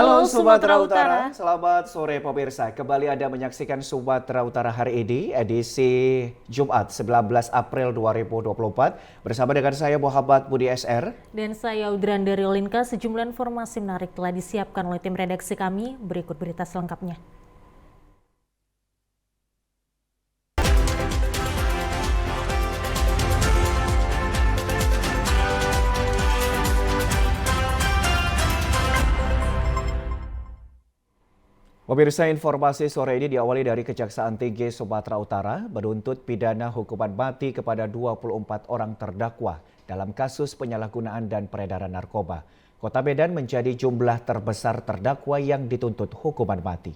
Halo Sumatera Utara, selamat sore pemirsa. Kembali Anda menyaksikan Sumatera Utara hari ini, edisi Jumat 19 April 2024. Bersama dengan saya Muhammad Budi SR. Dan saya Udran dari Linka. Sejumlah informasi menarik telah disiapkan oleh tim redaksi kami. Berikut berita selengkapnya. Pemirsa, informasi sore ini diawali dari Kejaksaan Tinggi Sumatera Utara menuntut pidana hukuman mati kepada 24 orang terdakwa dalam kasus penyalahgunaan dan peredaran narkoba. Kota Medan menjadi jumlah terbesar terdakwa yang dituntut hukuman mati.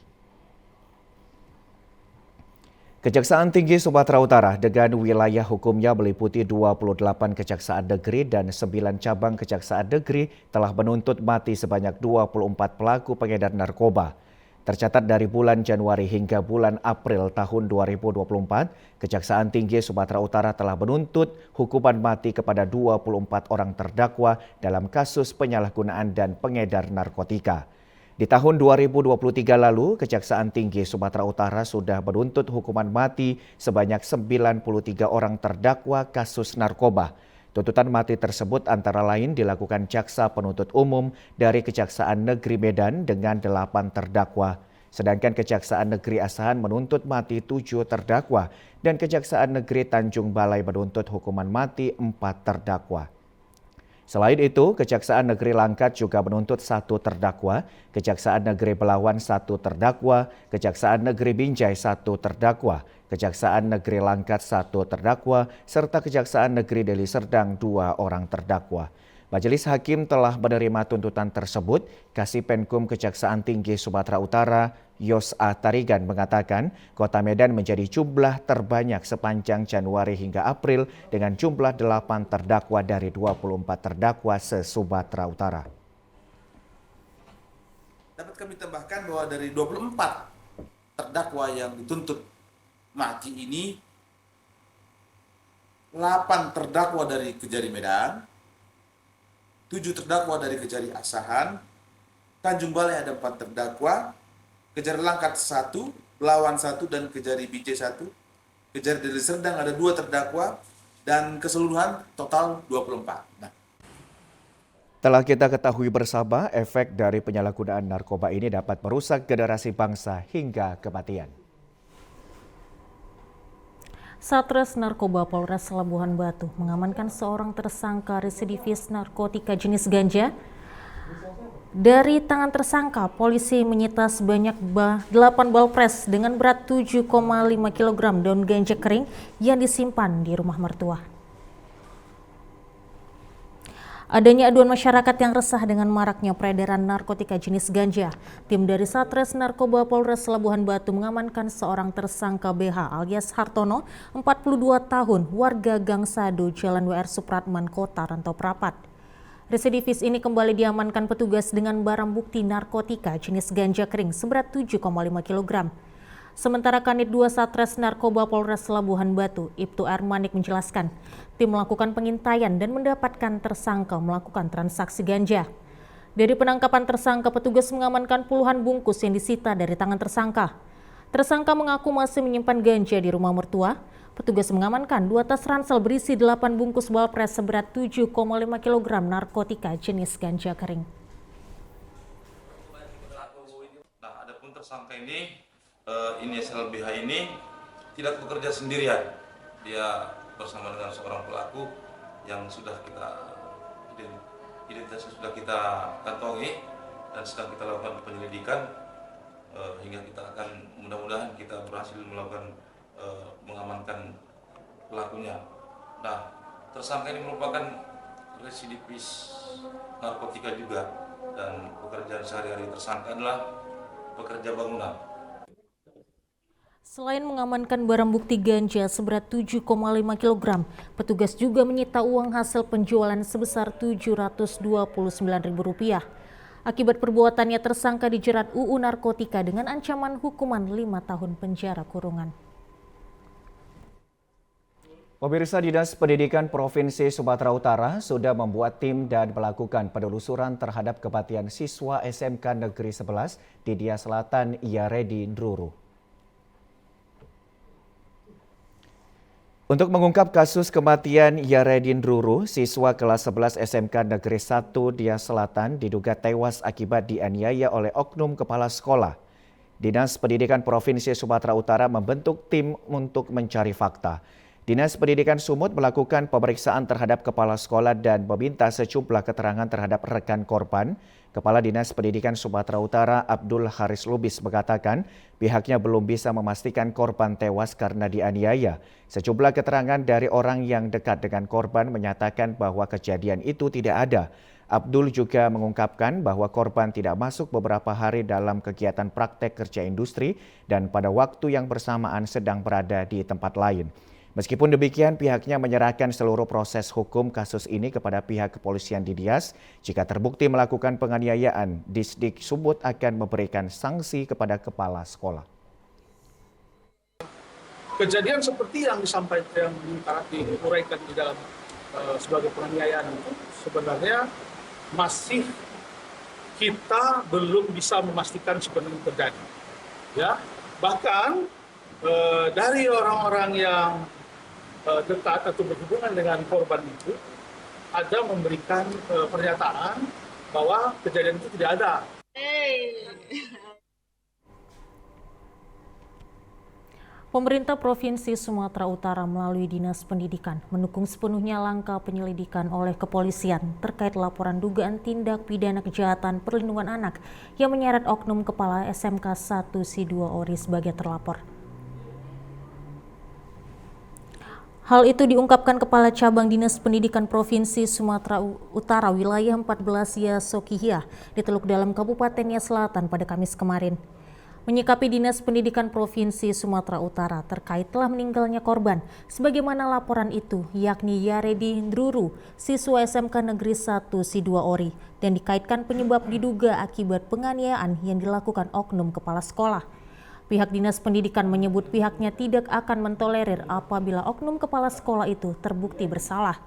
Kejaksaan Tinggi Sumatera Utara dengan wilayah hukumnya meliputi 28 kejaksaan negeri dan 9 cabang kejaksaan negeri telah menuntut mati sebanyak 24 pelaku pengedar narkoba. Tercatat dari bulan Januari hingga bulan April tahun 2024, Kejaksaan Tinggi Sumatera Utara telah menuntut hukuman mati kepada 24 orang terdakwa dalam kasus penyalahgunaan dan pengedar narkotika. Di tahun 2023 lalu, Kejaksaan Tinggi Sumatera Utara sudah menuntut hukuman mati sebanyak 93 orang terdakwa kasus narkoba. Tuntutan mati tersebut antara lain dilakukan Jaksa Penuntut Umum dari Kejaksaan Negeri Medan dengan 8 terdakwa. Sedangkan Kejaksaan Negeri Asahan menuntut mati 7 terdakwa dan Kejaksaan Negeri Tanjung Balai menuntut hukuman mati 4 terdakwa. Selain itu, Kejaksaan Negeri Langkat juga menuntut 1 terdakwa, Kejaksaan Negeri Belawan 1 terdakwa, Kejaksaan Negeri Binjai 1 terdakwa, Kejaksaan Negeri Langkat 1 terdakwa, serta Kejaksaan Negeri Deli Serdang 2 orang terdakwa. Majelis Hakim telah menerima tuntutan tersebut. Kasipenkum Kejaksaan Tinggi Sumatera Utara, Yos A. Tarigan mengatakan Kota Medan menjadi jumlah terbanyak sepanjang Januari hingga April dengan jumlah 8 terdakwa dari 24 terdakwa se-Sumatera Utara. Dapat kami tambahkan bahwa dari 24 terdakwa yang dituntut mati ini, 8 terdakwa dari Kejari Medan, 7 terdakwa dari Kejari Asahan, Tanjung Balai ada 4 terdakwa, Kejari Langkat 1, Belawan 1, dan Kejari Binjai 1, Kejari Deli Serdang ada 2 terdakwa, dan keseluruhan total 24. Telah kita ketahui bersama, efek dari penyalahgunaan narkoba ini dapat merusak generasi bangsa hingga kematian. Satres Narkoba Polres Labuhan Batu mengamankan seorang tersangka residivis narkotika jenis ganja. Dari tangan tersangka, polisi menyita sebanyak 8 balpres dengan berat 7,5 kg daun ganja kering yang disimpan di rumah mertua. Adanya aduan masyarakat yang resah dengan maraknya peredaran narkotika jenis ganja. Tim dari Satres Narkoba Polres Labuhan Batu mengamankan seorang tersangka BH alias Hartono, 42 tahun, warga Gang Sado, Jalan WR Supratman, Kota Rantau Prapat. Residivis ini kembali diamankan petugas dengan barang bukti narkotika jenis ganja kering seberat 7,5 kg. Sementara Kanit 2 Satres Narkoba Polres Labuhan Batu, Ibtu Armanik menjelaskan, tim melakukan pengintaian dan mendapatkan tersangka melakukan transaksi ganja. Dari penangkapan tersangka, petugas mengamankan puluhan bungkus yang disita dari tangan tersangka. Tersangka mengaku masih menyimpan ganja di rumah mertua. Petugas mengamankan 2 tas ransel berisi 8 bungkus balpres seberat 7,5 kg narkotika jenis ganja kering. Nah, adapun tersangka ini inisial BH ini tidak bekerja sendirian. Dia bersama dengan seorang pelaku yang sudah kita identitasnya sudah kita kantongi dan sedang kita lakukan penyelidikan hingga kita akan mudah-mudahan kita berhasil melakukan mengamankan pelakunya. Nah, tersangka ini merupakan residivis narkotika juga dan pekerjaan sehari-hari tersangka adalah pekerja bangunan. Selain mengamankan barang bukti ganja seberat 7,5 kg, petugas juga menyita uang hasil penjualan sebesar Rp729.000. Akibat perbuatannya, tersangka dijerat UU Narkotika dengan ancaman hukuman 5 tahun penjara kurungan. Pemirsa, Dinas Pendidikan Provinsi Sumatera Utara sudah membuat tim dan melakukan penelusuran terhadap kematian siswa SMK Negeri 11 di Dia Selatan, Yaredi Ndruru. Untuk mengungkap kasus kematian Yaredi Ndruru, siswa kelas 11 SMK Negeri 1 Dia Selatan diduga tewas akibat dianiaya oleh oknum kepala sekolah. Dinas Pendidikan Provinsi Sumatera Utara membentuk tim untuk mencari fakta. Dinas Pendidikan Sumut melakukan pemeriksaan terhadap kepala sekolah dan meminta sejumlah keterangan terhadap rekan korban. Kepala Dinas Pendidikan Sumatera Utara Abdul Haris Lubis mengatakan pihaknya belum bisa memastikan korban tewas karena dianiaya. Sejumlah keterangan dari orang yang dekat dengan korban menyatakan bahwa kejadian itu tidak ada. Abdul juga mengungkapkan bahwa korban tidak masuk beberapa hari dalam kegiatan praktek kerja industri dan pada waktu yang bersamaan sedang berada di tempat lain. Meskipun demikian, pihaknya menyerahkan seluruh proses hukum kasus ini kepada pihak kepolisian di Dias. Jika terbukti melakukan penganiayaan, Disdik Sumut akan memberikan sanksi kepada kepala sekolah. Kejadian seperti yang disampaikan, diuraikan di dalam sebagai penganiayaan itu sebenarnya masih kita belum bisa memastikan sebenarnya terjadi. Ya, bahkan dari orang-orang yang dekat atau berhubungan dengan korban itu ada memberikan pernyataan bahwa kejadian itu tidak ada. Pemerintah Provinsi Sumatera Utara melalui Dinas Pendidikan mendukung sepenuhnya langkah penyelidikan oleh kepolisian terkait laporan dugaan tindak pidana kejahatan perlindungan anak yang menyeret oknum kepala SMK 1 Si 2 Ori sebagai terlapor. Hal itu diungkapkan Kepala Cabang Dinas Pendidikan Provinsi Sumatera Utara Wilayah 14 Yasokihia di Teluk Dalam Kabupaten Selatan pada Kamis kemarin. Menyikapi Dinas Pendidikan Provinsi Sumatera Utara terkait telah meninggalnya korban, sebagaimana laporan itu, yakni Yaredi Ndruru, siswa SMK Negeri 1 Si 2 Ori, dan dikaitkan penyebab diduga akibat penganiayaan yang dilakukan oknum kepala sekolah. Pihak Dinas Pendidikan menyebut pihaknya tidak akan mentolerir apabila oknum kepala sekolah itu terbukti bersalah.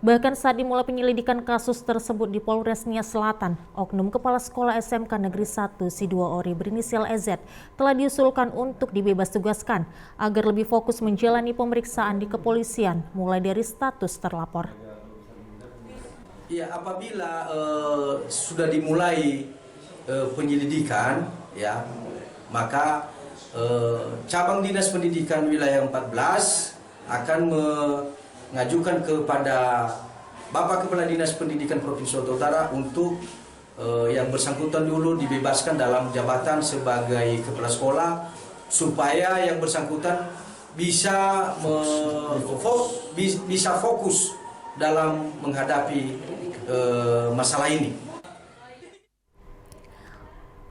Bahkan saat dimulai penyelidikan kasus tersebut di Polres Nia Selatan, oknum kepala sekolah SMK Negeri 1 Si 2 Ori berinisial EZ telah diusulkan untuk dibebas tugaskan agar lebih fokus menjalani pemeriksaan di kepolisian mulai dari status terlapor. Ya, apabila sudah dimulai penyelidikan, ya, maka cabang Dinas Pendidikan Wilayah 14 akan mengajukan kepada Bapak Kepala Dinas Pendidikan Provinsi Sumatera Utara untuk yang bersangkutan dulu dibebaskan dalam jabatan sebagai kepala sekolah supaya yang bersangkutan bisa fokus dalam menghadapi masalah ini.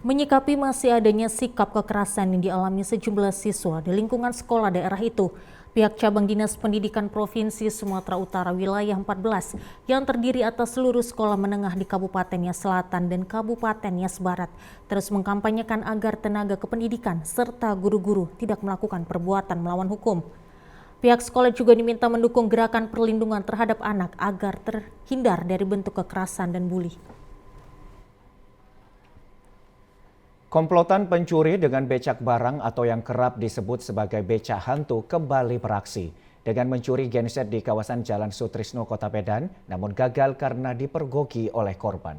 Menyikapi masih adanya sikap kekerasan yang dialami sejumlah siswa di lingkungan sekolah daerah itu, pihak Cabang Dinas Pendidikan Provinsi Sumatera Utara Wilayah 14 yang terdiri atas seluruh sekolah menengah di Kabupaten Nias Selatan dan Kabupaten Nias Barat terus mengkampanyekan agar tenaga kependidikan serta guru-guru tidak melakukan perbuatan melawan hukum. Pihak sekolah juga diminta mendukung gerakan perlindungan terhadap anak agar terhindar dari bentuk kekerasan dan bully. Komplotan pencuri dengan becak barang atau yang kerap disebut sebagai becak hantu kembali beraksi dengan mencuri genset di kawasan Jalan Sutrisno, Kota Medan, namun gagal karena dipergoki oleh korban.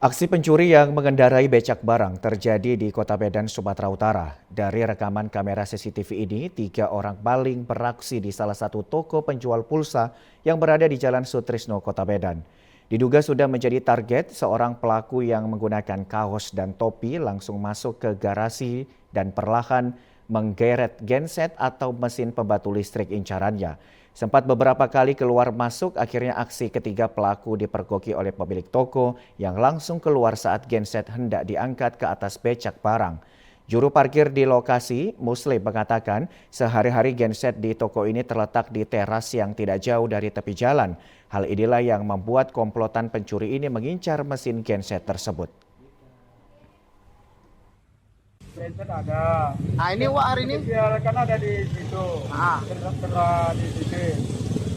Aksi pencuri yang mengendarai becak barang terjadi di Kota Medan, Sumatera Utara. Dari rekaman kamera CCTV ini, 3 orang maling beraksi di salah satu toko penjual pulsa yang berada di Jalan Sutrisno, Kota Medan. Diduga sudah menjadi target, seorang pelaku yang menggunakan kaos dan topi langsung masuk ke garasi dan perlahan menggeret genset atau mesin pembatu listrik incarannya. Sempat beberapa kali keluar masuk, akhirnya aksi ketiga pelaku dipergoki oleh pemilik toko yang langsung keluar saat genset hendak diangkat ke atas becak barang. Juru parkir di lokasi, Muslim, mengatakan sehari-hari genset di toko ini terletak di teras yang tidak jauh dari tepi jalan. Hal inilah yang membuat komplotan pencuri ini mengincar mesin genset tersebut. Genset ada. Nah ini Wak hari ini? Ya kan ada di situ. Setelah di sini.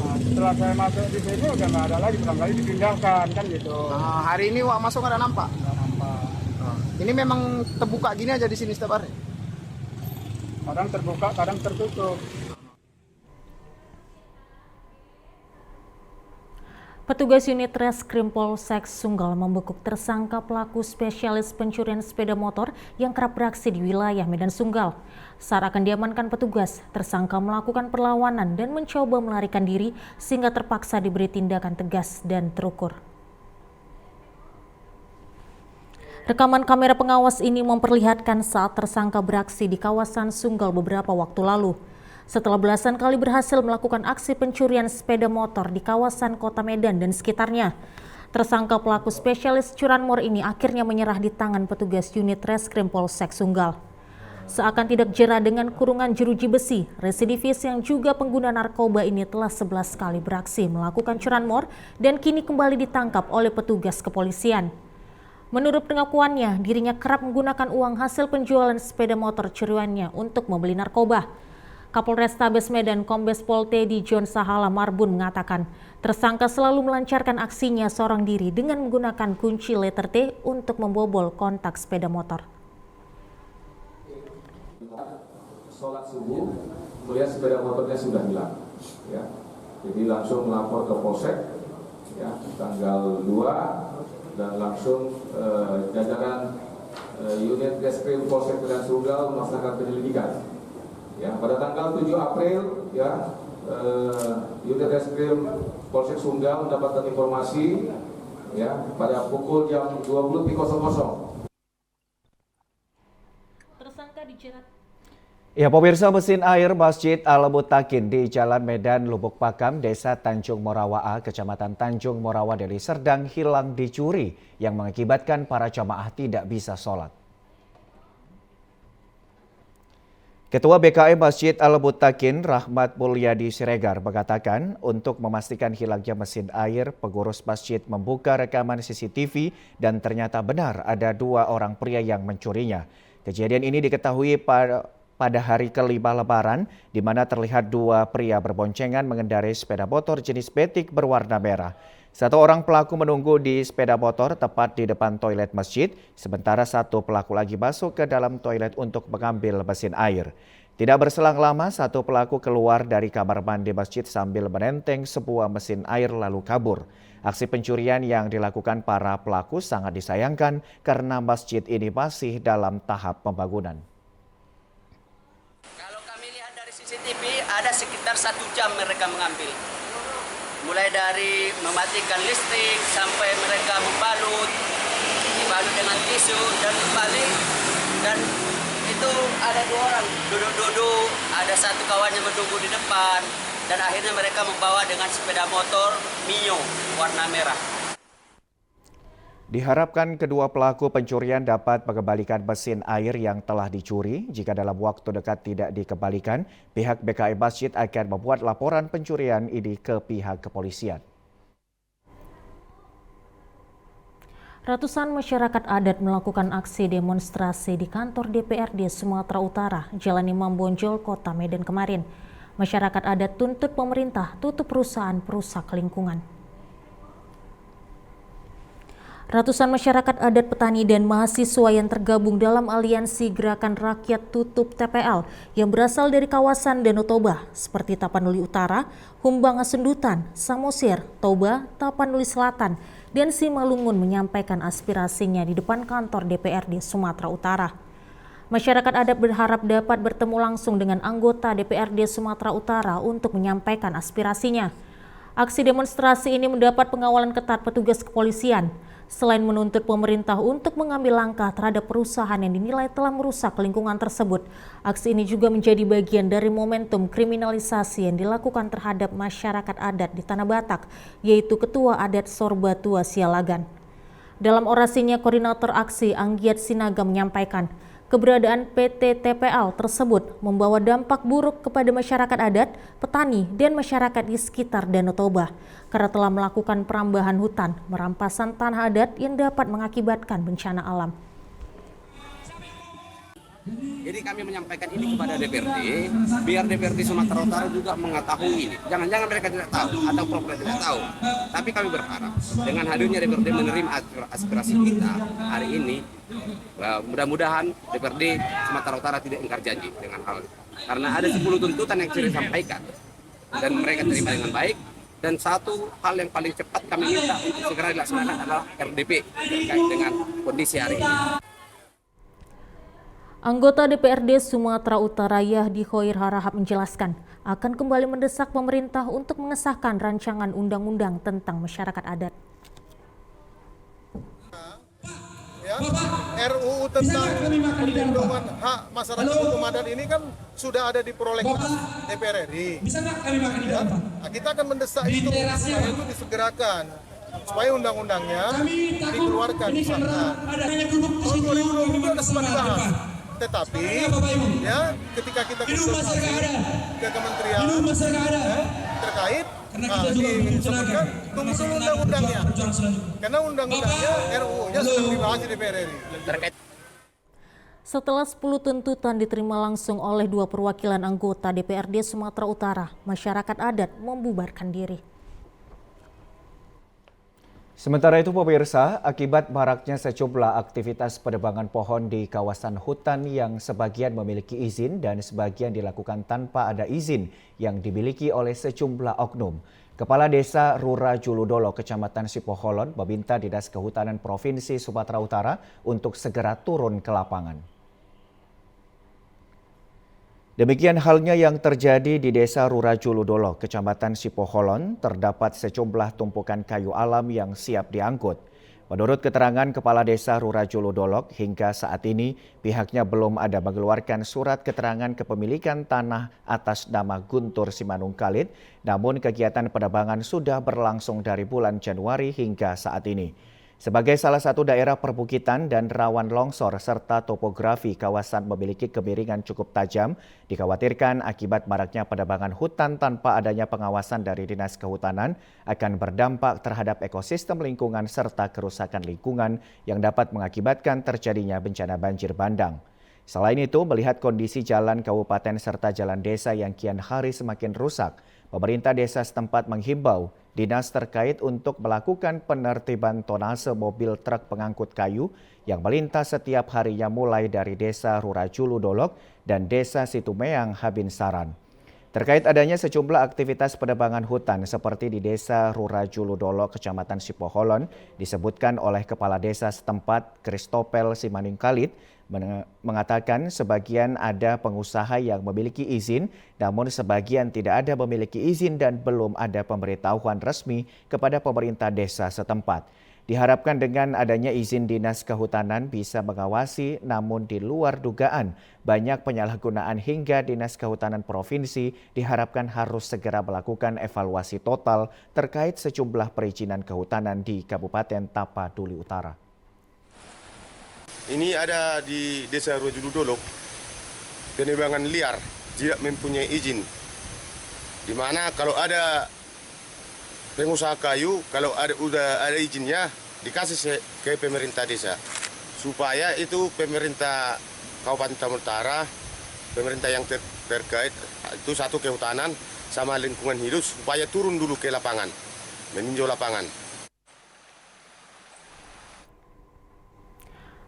Nah, setelah saya masuk di sini udah nggak ada lagi, barangkali dipindahkan kan gitu. Nah, hari ini Wak masuk nggak ada nampak? Nggak nampak. Ini memang terbuka gini aja di sini setiap hari? Kadang terbuka, kadang tertutup. Petugas unit Reskrim Polsek Sunggal membekuk tersangka pelaku spesialis pencurian sepeda motor yang kerap beraksi di wilayah Medan Sunggal. Saat akan diamankan petugas, tersangka melakukan perlawanan dan mencoba melarikan diri sehingga terpaksa diberi tindakan tegas dan terukur. Rekaman kamera pengawas ini memperlihatkan saat tersangka beraksi di kawasan Sunggal beberapa waktu lalu. Setelah belasan kali berhasil melakukan aksi pencurian sepeda motor di kawasan Kota Medan dan sekitarnya, tersangka pelaku spesialis curanmor ini akhirnya menyerah di tangan petugas unit Reskrim Polsek Sunggal. Seakan tidak jera dengan kurungan jeruji besi, residivis yang juga pengguna narkoba ini telah 11 kali beraksi melakukan curanmor dan kini kembali ditangkap oleh petugas kepolisian. Menurut pengakuannya, dirinya kerap menggunakan uang hasil penjualan sepeda motor curiannya untuk membeli narkoba. Kapolrestabes Medan Kombes Pol Teddy John Sahala Marbun mengatakan, tersangka selalu melancarkan aksinya seorang diri dengan menggunakan kunci letter T untuk membobol kontak sepeda motor. Sholat subuh, melihat sepeda motornya sudah hilang. Ya. Jadi langsung melapor ke Polsek, ya, tanggal 2, dan langsung jajaran unit Reskrim Polsek Medan Sunggal melaksanakan penyelidikan. Ya, pada tanggal 7 April, ya, unit Reskrim Polsek Sunggal mendapatkan informasi, ya, pada pukul jam 20.00. Tersangka dijerat. Ya, pemirsa, mesin air Masjid Al-Mutakin di Jalan Medan Lubuk Pakam, Desa Tanjung Morawa A, Kecamatan Tanjung Morawa, Deli Serdang hilang dicuri yang mengakibatkan para jamaah tidak bisa sholat. Ketua BKM Masjid Al-Mutakin Rahmat Mulyadi Siregar mengatakan untuk memastikan hilangnya mesin air, pengurus masjid membuka rekaman CCTV dan ternyata benar ada 2 orang pria yang mencurinya. Kejadian ini diketahui pada hari kelima Lebaran, di mana terlihat 2 pria berboncengan mengendarai sepeda motor jenis Betik berwarna merah. 1 orang pelaku menunggu di sepeda motor tepat di depan toilet masjid, sementara 1 pelaku lagi masuk ke dalam toilet untuk mengambil mesin air. Tidak berselang lama, 1 pelaku keluar dari kamar mandi masjid sambil menenteng sebuah mesin air lalu kabur. Aksi pencurian yang dilakukan para pelaku sangat disayangkan karena masjid ini masih dalam tahap pembangunan. Kalau kami lihat dari CCTV, ada sekitar 1 jam mereka mengambil. Mulai dari mematikan listrik sampai mereka dibalut dengan tisu dan kembali, dan itu ada 2 orang duduk-duduk, ada 1 kawannya menunggu di depan, dan akhirnya mereka membawa dengan sepeda motor Mio warna merah. Diharapkan kedua pelaku pencurian dapat mengembalikan mesin air yang telah dicuri. Jika dalam waktu dekat tidak dikembalikan, pihak BKM Masjid akan membuat laporan pencurian ini ke pihak kepolisian. Ratusan masyarakat adat melakukan aksi demonstrasi di kantor DPRD Sumatera Utara, Jalan Imam Bonjol, Kota Medan kemarin. Masyarakat adat tuntut pemerintah tutup perusahaan perusak lingkungan. Ratusan masyarakat adat, petani, dan mahasiswa yang tergabung dalam aliansi Gerakan Rakyat Tutup TPL yang berasal dari kawasan Danau Toba seperti Tapanuli Utara, Humbang Asendutan, Samosir, Toba, Tapanuli Selatan, dan Simalungun menyampaikan aspirasinya di depan kantor DPRD Sumatera Utara. Masyarakat adat berharap dapat bertemu langsung dengan anggota DPRD Sumatera Utara untuk menyampaikan aspirasinya. Aksi demonstrasi ini mendapat pengawalan ketat petugas kepolisian. Selain menuntut pemerintah untuk mengambil langkah terhadap perusahaan yang dinilai telah merusak lingkungan tersebut, aksi ini juga menjadi bagian dari momentum kriminalisasi yang dilakukan terhadap masyarakat adat di Tanah Batak, yaitu Ketua Adat Sorbatua Sialagan. Dalam orasinya, Koordinator Aksi Anggiat Sinaga menyampaikan, keberadaan PT TPL tersebut membawa dampak buruk kepada masyarakat adat, petani, dan masyarakat di sekitar Danau Toba karena telah melakukan perambahan hutan, merampasan tanah adat yang dapat mengakibatkan bencana alam. Jadi kami menyampaikan ini kepada DPRD, biar DPRD Sumatera Utara juga mengetahui ini. Jangan-jangan mereka tidak tahu atau program tidak tahu. Tapi kami berharap dengan hadirnya DPRD menerima aspirasi kita hari ini, mudah-mudahan DPRD Sumatera Utara tidak ingkar janji dengan hal ini. Karena ada 10 tuntutan yang sudah disampaikan dan mereka terima dengan baik. Dan satu hal yang paling cepat kami minta untuk segera dilaksanakan adalah RDP terkait dengan kondisi hari ini. Anggota DPRD Sumatera Utara Yahdi Khoir Harahap menjelaskan akan kembali mendesak pemerintah untuk mengesahkan rancangan undang-undang tentang masyarakat adat. RUU tentang perlindungan hak masyarakat hukum adat ini kan sudah ada di prolegnas DPR RI. Ya, kita akan mendesak itu supaya itu disegerakan, supaya undang-undangnya dikeluarkan disahkan. Tahun 2020 ada sempat dibahas, tetapi ya ketika kita konsultasi ke kementerian terkait, disebutkan tunggu dulu undang-undangnya, karena undang-undangnya RUU-nya sudah dibahas di DPR RI. Setelah 10 tuntutan diterima langsung oleh 2 perwakilan anggota DPRD Sumatera Utara, masyarakat adat membubarkan diri. Sementara itu pemirsa, akibat maraknya sejumlah aktivitas penebangan pohon di kawasan hutan yang sebagian memiliki izin dan sebagian dilakukan tanpa ada izin yang dimiliki oleh sejumlah oknum. Kepala Desa Rura Juludolo, Kecamatan Sipoholon, meminta Dinas Kehutanan Provinsi Sumatera Utara untuk segera turun ke lapangan. Demikian halnya yang terjadi di Desa Rura Juludolo, Kecamatan Sipoholon, terdapat sejumlah tumpukan kayu alam yang siap diangkut. Menurut keterangan Kepala Desa Rura Juludolo, hingga saat ini pihaknya belum ada mengeluarkan surat keterangan kepemilikan tanah atas nama Guntur Simanungkalit, namun kegiatan penebangan sudah berlangsung dari bulan Januari hingga saat ini. Sebagai salah satu daerah perbukitan dan rawan longsor serta topografi kawasan memiliki kemiringan cukup tajam, dikhawatirkan akibat maraknya penebangan hutan tanpa adanya pengawasan dari Dinas Kehutanan akan berdampak terhadap ekosistem lingkungan serta kerusakan lingkungan yang dapat mengakibatkan terjadinya bencana banjir bandang. Selain itu, melihat kondisi jalan kabupaten serta jalan desa yang kian hari semakin rusak, pemerintah desa setempat menghimbau dinas terkait untuk melakukan penertiban tonase mobil truk pengangkut kayu yang melintas setiap harinya mulai dari Desa Rura Juludolo dan Desa Situmeang Habinsaran. Terkait adanya sejumlah aktivitas penebangan hutan seperti di Desa Rura Juludolo, Kecamatan Sipoholon, disebutkan oleh Kepala Desa setempat Kristopel Simanungkalit, mengatakan sebagian ada pengusaha yang memiliki izin, namun sebagian tidak ada memiliki izin dan belum ada pemberitahuan resmi kepada pemerintah desa setempat. Diharapkan dengan adanya izin Dinas Kehutanan bisa mengawasi, namun di luar dugaan banyak penyalahgunaan hingga Dinas Kehutanan Provinsi diharapkan harus segera melakukan evaluasi total terkait sejumlah perizinan kehutanan di Kabupaten Tapaduli Utara. Ini ada di Desa Rura Juludolo, penebangan liar, tidak mempunyai izin. Di mana kalau ada pengusaha kayu, kalau udah ada izinnya, dikasih ke pemerintah desa. Supaya itu pemerintah Kabupaten Tapanuli Utara, pemerintah yang terkait, itu satu kehutanan sama lingkungan hidup, supaya turun dulu ke lapangan, meninjau lapangan.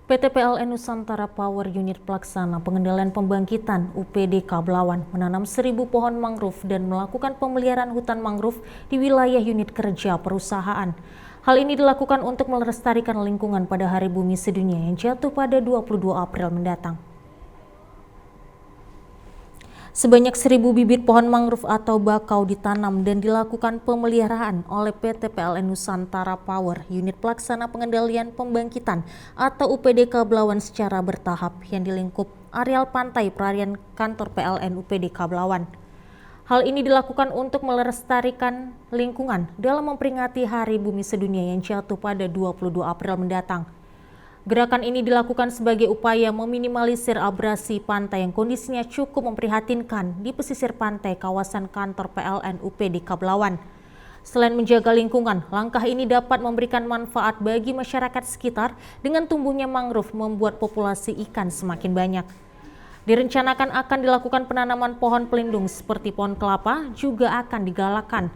PT PLN Nusantara Power Unit Pelaksana Pengendalian Pembangkitan UPDK Belawan menanam 1.000 pohon mangrove dan melakukan pemeliharaan hutan mangrove di wilayah unit kerja perusahaan. Hal ini dilakukan untuk melestarikan lingkungan pada Hari Bumi Sedunia yang jatuh pada 22 April mendatang. Sebanyak 1.000 bibit pohon mangrove atau bakau ditanam dan dilakukan pemeliharaan oleh PT PLN Nusantara Power Unit Pelaksana Pengendalian Pembangkitan atau UPDK Belawan secara bertahap yang dilingkup areal pantai perarian kantor PLN UPDK Belawan. Hal ini dilakukan untuk melestarikan lingkungan dalam memperingati Hari Bumi Sedunia yang jatuh pada 22 April mendatang. Gerakan ini dilakukan sebagai upaya meminimalisir abrasi pantai yang kondisinya cukup memprihatinkan di pesisir pantai kawasan kantor PLN UPDK Belawan. Selain menjaga lingkungan, langkah ini dapat memberikan manfaat bagi masyarakat sekitar dengan tumbuhnya mangrove membuat populasi ikan semakin banyak. Direncanakan akan dilakukan penanaman pohon pelindung seperti pohon kelapa juga akan digalakkan.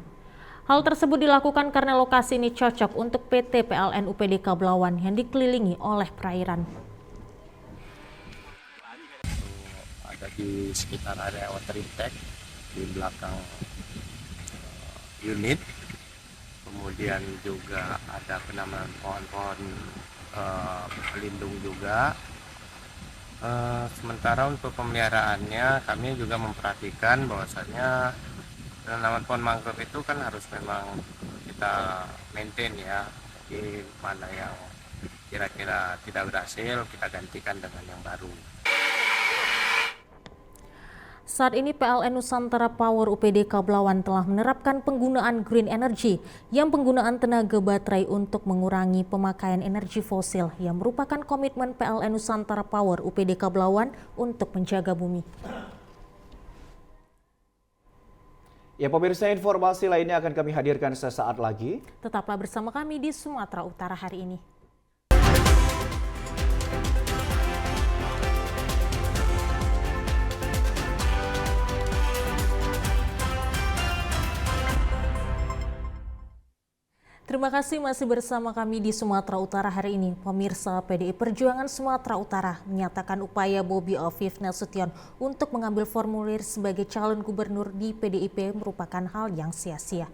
Hal tersebut dilakukan karena lokasi ini cocok untuk PT PLN UPDK Belawan yang dikelilingi oleh perairan. Ada di sekitar area water impact di belakang unit, kemudian juga ada penanaman pohon-pohon pelindung juga. Sementara untuk pemeliharaannya kami juga memperhatikan bahwasanya penanaman pohon mangrove itu kan harus memang kita maintain ya, di mana yang kira-kira tidak berhasil kita gantikan dengan yang baru. Saat ini PLN Nusantara Power UPDK Belawan telah menerapkan penggunaan green energy yang penggunaan tenaga baterai untuk mengurangi pemakaian energi fosil yang merupakan komitmen PLN Nusantara Power UPDK Belawan untuk menjaga bumi. Ya pemirsa, informasi lainnya akan kami hadirkan sesaat lagi. Tetaplah bersama kami di Sumatera Utara hari ini. Terima kasih masih bersama kami di Sumatera Utara hari ini. Pemirsa, PDI Perjuangan Sumatera Utara menyatakan upaya Bobi Afif Nasution untuk mengambil formulir sebagai calon gubernur di PDIP merupakan hal yang sia-sia.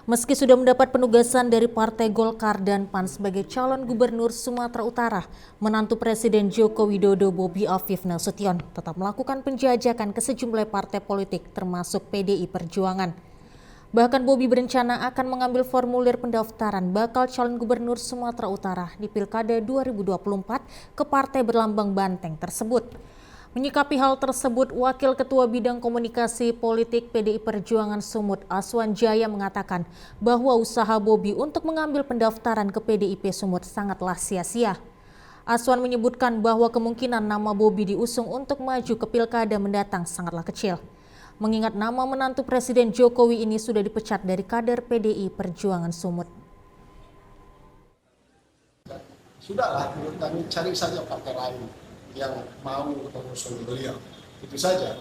Meski sudah mendapat penugasan dari Partai Golkar dan PAN sebagai calon gubernur Sumatera Utara, menantu Presiden Joko Widodo Bobi Afif Nasution tetap melakukan penjajakan ke sejumlah partai politik termasuk PDI Perjuangan. Bahkan Bobi berencana akan mengambil formulir pendaftaran bakal calon gubernur Sumatera Utara di Pilkada 2024 ke partai berlambang banteng tersebut. Menyikapi hal tersebut, Wakil Ketua Bidang Komunikasi Politik PDI Perjuangan Sumut, Aswan Jaya mengatakan bahwa usaha Bobi untuk mengambil pendaftaran ke PDIP Sumut sangatlah sia-sia. Aswan menyebutkan bahwa kemungkinan nama Bobi diusung untuk maju ke Pilkada mendatang sangatlah kecil. Mengingat nama menantu Presiden Jokowi ini sudah dipecat dari kader PDI Perjuangan Sumut. Sudahlah, menurut kami cari saja partai lain yang mau mengusung beliau. Itu saja.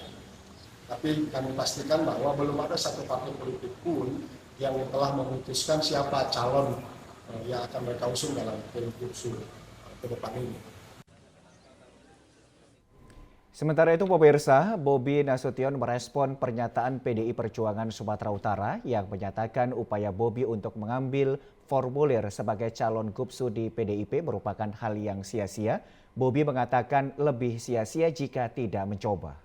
Tapi kami pastikan bahwa belum ada satu partai politik pun yang telah memutuskan siapa calon yang akan mereka usung dalam pilgub ke depan ini. Sementara itu pemirsa, Bobi Nasution merespon pernyataan PDI Perjuangan Sumatera Utara yang menyatakan upaya Bobi untuk mengambil formulir sebagai calon gubsu di PDIP merupakan hal yang sia-sia. Bobi mengatakan lebih sia-sia jika tidak mencoba.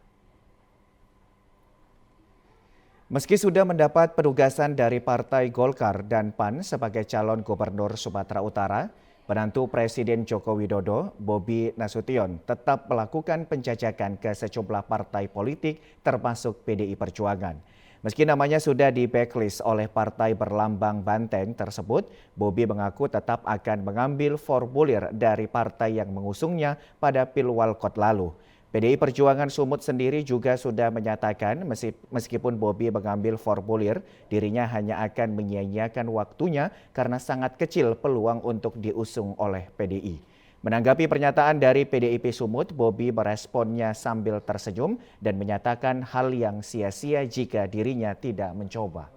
Meski sudah mendapat penugasan dari Partai Golkar dan PAN sebagai calon gubernur Sumatera Utara, menantu Presiden Joko Widodo, Bobi Nasution, tetap melakukan penjajakan ke sejumlah partai politik termasuk PDI Perjuangan. Meski namanya sudah di-backlist oleh partai berlambang banteng tersebut, Bobi mengaku tetap akan mengambil formulir dari partai yang mengusungnya pada Pilwalkot lalu. PDI Perjuangan Sumut sendiri juga sudah menyatakan meskipun Bobi mengambil formulir, dirinya hanya akan menyia-nyiakan waktunya karena sangat kecil peluang untuk diusung oleh PDI. Menanggapi pernyataan dari PDIP Sumut, Bobi meresponnya sambil tersenyum dan menyatakan hal yang sia-sia jika dirinya tidak mencoba.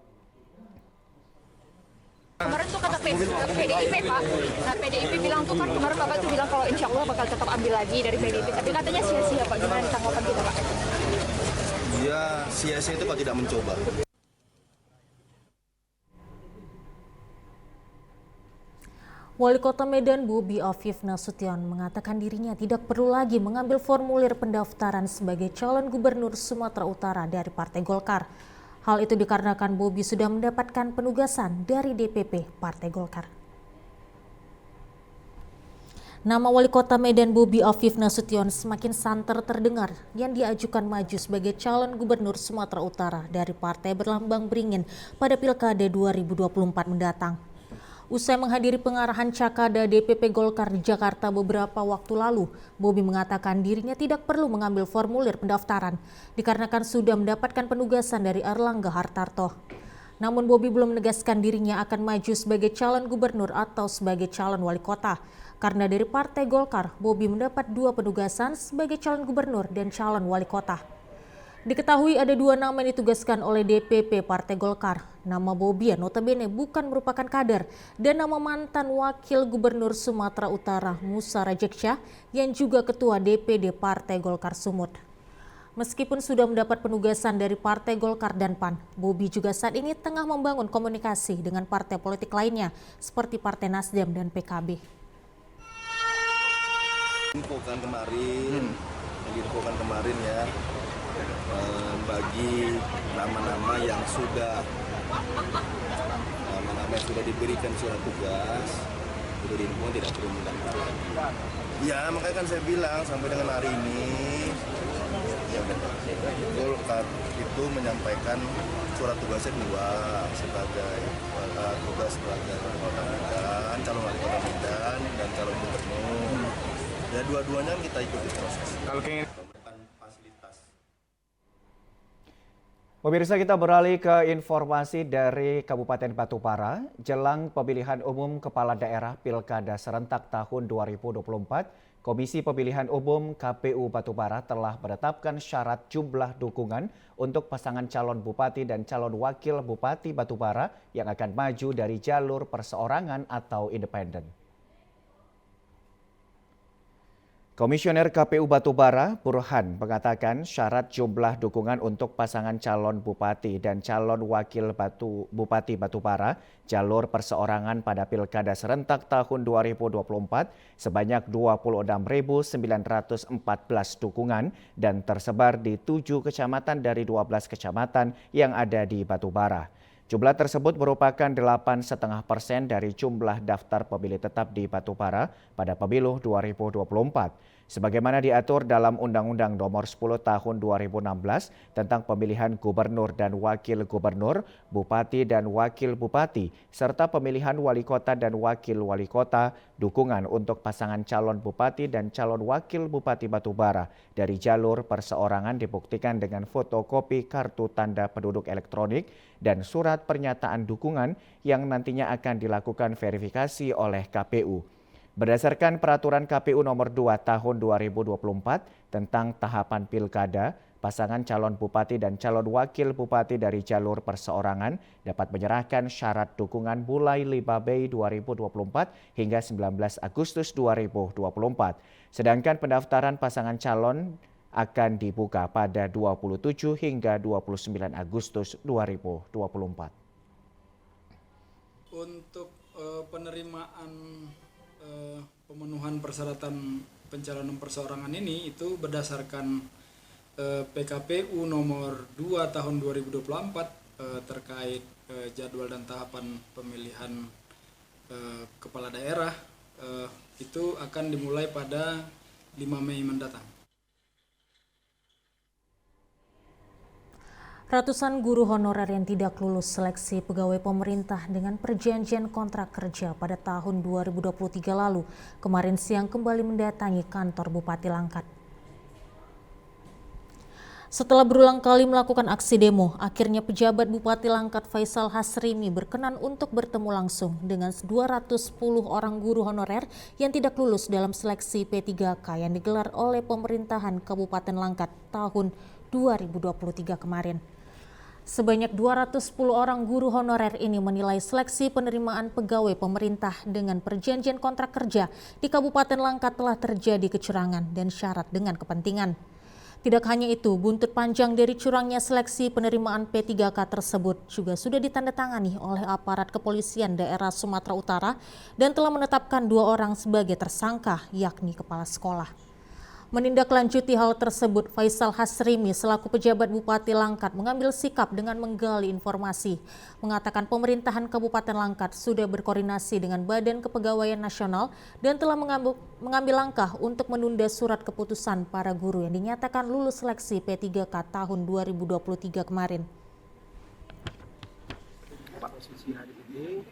Kemarin tuh kata PDIP Pak, nah PDIP bilang tuh kan kemarin Bapak tuh bilang kalau insya Allah bakal tetap ambil lagi dari PDIP, tapi katanya sia-sia Pak, gimana tanggapan kita Pak? Ya sia-sia itu kalau tidak mencoba. Wali Kota Medan Bobi Afif Nasution mengatakan dirinya tidak perlu lagi mengambil formulir pendaftaran sebagai calon gubernur Sumatera Utara dari Partai Golkar. Hal itu dikarenakan Bobi sudah mendapatkan penugasan dari DPP Partai Golkar. Nama Wali Kota Medan Bobi Afif Nasution semakin santer terdengar yang diajukan maju sebagai calon gubernur Sumatera Utara dari Partai Berlambang Beringin pada Pilkada 2024 mendatang. Usai menghadiri pengarahan Cakada DPP Golkar di Jakarta beberapa waktu lalu, Bobi mengatakan dirinya tidak perlu mengambil formulir pendaftaran dikarenakan sudah mendapatkan penugasan dari Erlangga Hartarto. Namun Bobi belum menegaskan dirinya akan maju sebagai calon gubernur atau sebagai calon wali kota karena dari Partai Golkar, Bobi mendapat 2 penugasan sebagai calon gubernur dan calon wali kota. Diketahui ada 2 nama yang ditugaskan oleh DPP Partai Golkar. Nama Bobi yang notabene bukan merupakan kader dan nama mantan Wakil Gubernur Sumatera Utara Musa Rajeksyah yang juga Ketua DPD Partai Golkar Sumut. Meskipun sudah mendapat penugasan dari Partai Golkar dan PAN, Bobi juga saat ini tengah membangun komunikasi dengan partai politik lainnya seperti Partai Nasdem dan PKB. Infokan kemarin ya, bagi nama-nama yang sudah diberikan surat tugas itu diinfo tidak perlu mendaftar. Ya makanya kan saya bilang sampai dengan hari ini ya Golkar itu menyampaikan surat tugasnya 2 sebagai tugas sebagai wali kota Medan, calon wali kota Medan dan calon gubernur. Ya dua-duanya kita ikuti proses. Kalau pengen Pemirsa, kita beralih ke informasi dari Kabupaten Batubara. Jelang pemilihan umum kepala daerah Pilkada serentak tahun 2024, Komisi Pemilihan Umum KPU Batubara telah menetapkan syarat jumlah dukungan untuk pasangan calon bupati dan calon wakil bupati Batubara yang akan maju dari jalur perseorangan atau independen. Komisioner KPU Batubara, Burhan, mengatakan syarat jumlah dukungan untuk pasangan calon bupati dan calon wakil bupati Batubara jalur perseorangan pada Pilkada serentak tahun 2024 sebanyak 26.914 dukungan dan tersebar di 7 kecamatan dari 12 kecamatan yang ada di Batubara. Jumlah tersebut merupakan 8,5% dari jumlah daftar pemilih tetap di Batubara pada pemilu 2024. Sebagaimana diatur dalam Undang-Undang Nomor 10 Tahun 2016 tentang pemilihan gubernur dan wakil gubernur, bupati dan wakil bupati, serta pemilihan wali kota dan wakil wali kota, dukungan untuk pasangan calon bupati dan calon wakil bupati Batubara dari jalur perseorangan dibuktikan dengan fotokopi kartu tanda penduduk elektronik dan surat pernyataan dukungan yang nantinya akan dilakukan verifikasi oleh KPU. Berdasarkan Peraturan KPU Nomor 2 Tahun 2024 tentang tahapan pilkada, pasangan calon bupati dan calon wakil bupati dari jalur perseorangan dapat menyerahkan syarat dukungan mulai 5 Mei 2024 hingga 19 Agustus 2024. Sedangkan pendaftaran pasangan calon akan dibuka pada 27 hingga 29 Agustus 2024. Untuk penerimaan pemenuhan persyaratan pencalonan perseorangan ini itu berdasarkan PKPU nomor 2 tahun 2024 terkait jadwal dan tahapan pemilihan kepala daerah itu akan dimulai pada 5 Mei mendatang. Ratusan guru honorer yang tidak lulus seleksi pegawai pemerintah dengan perjanjian kontrak kerja pada tahun 2023 lalu kemarin siang kembali mendatangi kantor Bupati Langkat. Setelah berulang kali melakukan aksi demo, akhirnya pejabat Bupati Langkat Faisal Hasrimi berkenan untuk bertemu langsung dengan 210 orang guru honorer yang tidak lulus dalam seleksi P3K yang digelar oleh pemerintahan Kabupaten Langkat tahun 2023 kemarin. Sebanyak 210 orang guru honorer ini menilai seleksi penerimaan pegawai pemerintah dengan perjanjian kontrak kerja di Kabupaten Langkat telah terjadi kecurangan dan syarat dengan kepentingan. Tidak hanya itu, buntut panjang dari curangnya seleksi penerimaan P3K tersebut juga sudah ditandatangani oleh aparat kepolisian daerah Sumatera Utara dan telah menetapkan 2 orang sebagai tersangka, yakni kepala sekolah. Menindaklanjuti hal tersebut, Faisal Hasrimi selaku pejabat Bupati Langkat mengambil sikap dengan menggali informasi, mengatakan pemerintahan Kabupaten Langkat sudah berkoordinasi dengan Badan Kepegawaian Nasional dan telah mengambil langkah untuk menunda surat keputusan para guru yang dinyatakan lulus seleksi P3K tahun 2023 kemarin. Posisi hari ini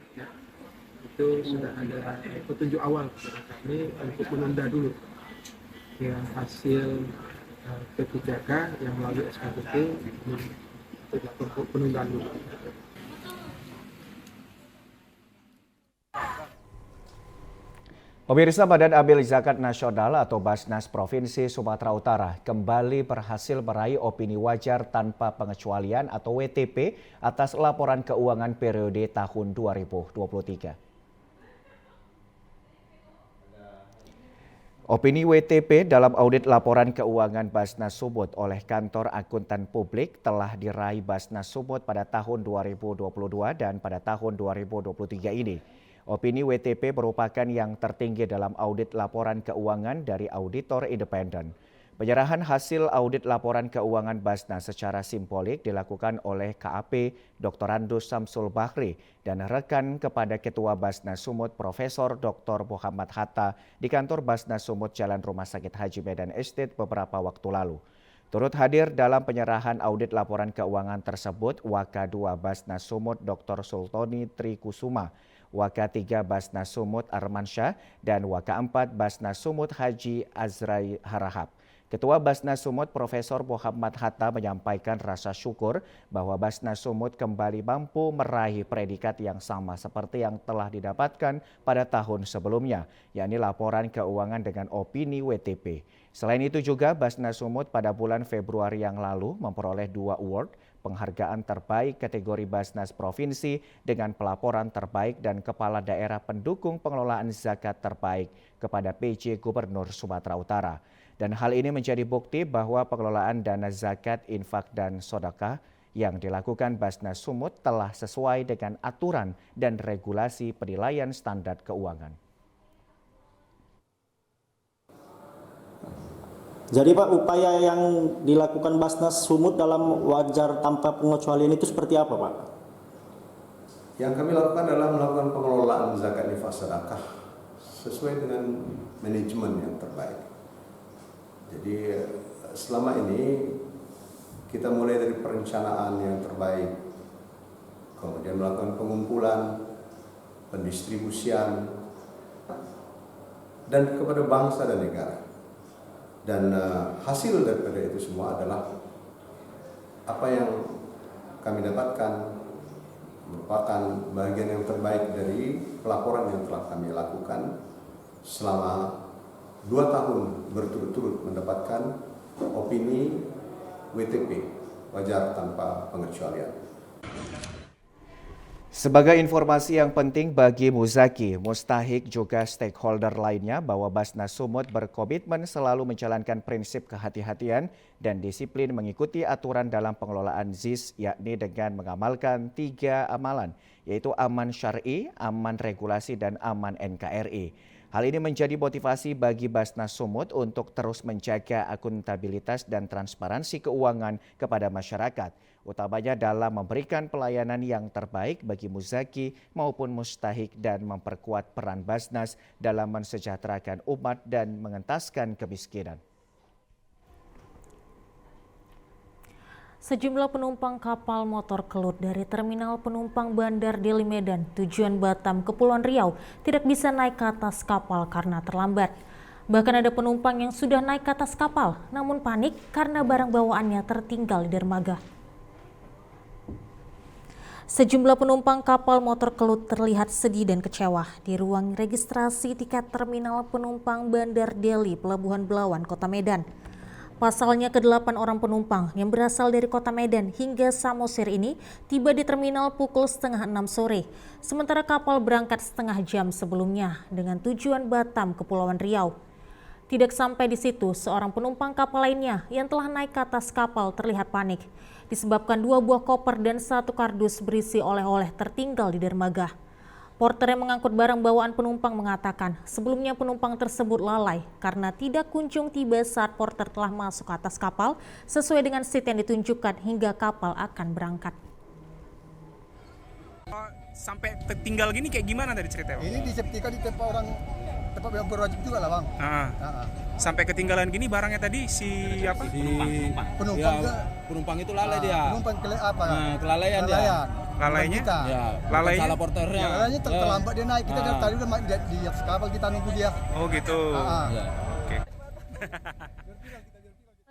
itu sudah ada petunjuk awal kepada kami untuk menunda dulu ya hasil P3K yang melalui SKPT untuk penundaan dulu. Pemirsa, Badan Amil Zakat Nasional atau Basnas Provinsi Sumatera Utara kembali berhasil meraih opini wajar tanpa pengecualian atau WTP atas laporan keuangan periode tahun 2023. Opini WTP dalam audit laporan keuangan Basnas Sumut oleh Kantor Akuntan Publik telah diraih Basnas Sumut pada tahun 2022 dan pada tahun 2023 ini. Opini WTP merupakan yang tertinggi dalam audit laporan keuangan dari auditor independen. Penyerahan hasil audit laporan keuangan Basnas secara simbolik dilakukan oleh KAP Dr. Andus Samsul Bahri dan rekan kepada Ketua Basnas Sumut Profesor Dr. Muhammad Hatta di kantor Basnas Sumut Jalan Rumah Sakit Haji Medan Estate beberapa waktu lalu. Turut hadir dalam penyerahan audit laporan keuangan tersebut Waka 2 Basnas Sumut Dr. Sultoni Trikusuma, Waka 3 Basnas Sumut Armansyah, dan Waka 4 Basnas Sumut Haji Azrai Harahap. Ketua Basnas Sumut Profesor Muhammad Hatta menyampaikan rasa syukur bahwa Basnas Sumut kembali mampu meraih predikat yang sama seperti yang telah didapatkan pada tahun sebelumnya, yakni laporan keuangan dengan opini WTP. Selain itu juga Basnas Sumut pada bulan Februari yang lalu memperoleh 2 award, penghargaan terbaik kategori Basnas Provinsi dengan pelaporan terbaik dan Kepala Daerah Pendukung Pengelolaan Zakat terbaik kepada PJ Gubernur Sumatera Utara. Dan hal ini menjadi bukti bahwa pengelolaan dana zakat, infak, dan sodakah yang dilakukan Basnas Sumut telah sesuai dengan aturan dan regulasi penilaian standar keuangan. Jadi Pak, upaya yang dilakukan Basnas Sumut dalam wajar tanpa pengecualian itu seperti apa Pak? Yang kami lakukan adalah melakukan pengelolaan zakat infak sedekah sesuai dengan manajemen yang terbaik. Jadi selama ini kita mulai dari perencanaan yang terbaik, kemudian melakukan pengumpulan, pendistribusian, dan kepada bangsa dan negara. Dan hasil daripada itu semua adalah apa yang kami dapatkan merupakan bagian yang terbaik dari pelaporan yang telah kami lakukan selama 2 tahun berturut-turut mendapatkan opini WTP, wajar tanpa pengecualian. Sebagai informasi yang penting bagi Muzaki, Mustahik juga stakeholder lainnya bahwa Basnas Sumut berkomitmen selalu menjalankan prinsip kehati-hatian dan disiplin mengikuti aturan dalam pengelolaan ZIS, yakni dengan mengamalkan 3 amalan, yaitu aman syar'i, aman regulasi, dan aman NKRI. Hal ini menjadi motivasi bagi Basnas Sumut untuk terus menjaga akuntabilitas dan transparansi keuangan kepada masyarakat, utamanya dalam memberikan pelayanan yang terbaik bagi Muzaki maupun Mustahik dan memperkuat peran Basnas dalam mensejahterakan umat dan mengentaskan kemiskinan. Sejumlah penumpang kapal motor kelut dari Terminal Penumpang Bandar Deli Medan tujuan Batam, Kepulauan Riau tidak bisa naik ke atas kapal karena terlambat. Bahkan ada penumpang yang sudah naik ke atas kapal namun panik karena barang bawaannya tertinggal di dermaga. Sejumlah penumpang kapal motor kelut terlihat sedih dan kecewa di ruang registrasi tiket Terminal Penumpang Bandar Deli, Pelabuhan Belawan, Kota Medan. Pasalnya ke-8 orang penumpang yang berasal dari Kota Medan hingga Samosir ini tiba di terminal pukul 5:30 sore. Sementara kapal berangkat setengah jam sebelumnya dengan tujuan Batam, Kepulauan Riau. Tidak sampai di situ, seorang penumpang kapal lainnya yang telah naik ke atas kapal terlihat panik. Disebabkan 2 buah koper dan 1 kardus berisi oleh-oleh tertinggal di dermaga. Porter yang mengangkut barang bawaan penumpang mengatakan sebelumnya penumpang tersebut lalai karena tidak kunjung tiba saat porter telah masuk ke atas kapal sesuai dengan seat yang ditunjukkan hingga kapal akan berangkat. Sampai tertinggal gini kayak gimana tadi ceritanya? Ini diseptikan di tempat yang berwajib juga lah Bang. Sampai ketinggalan gini barangnya tadi si apa? Penumpang itu lalai dia. Penumpang kelalaian dia. Lalainya? Ya, lalainya? salah porternya. Lalainya terlambat dia naik. Kita dari tadi udah di atas kapal kita nunggu dia. Oh gitu.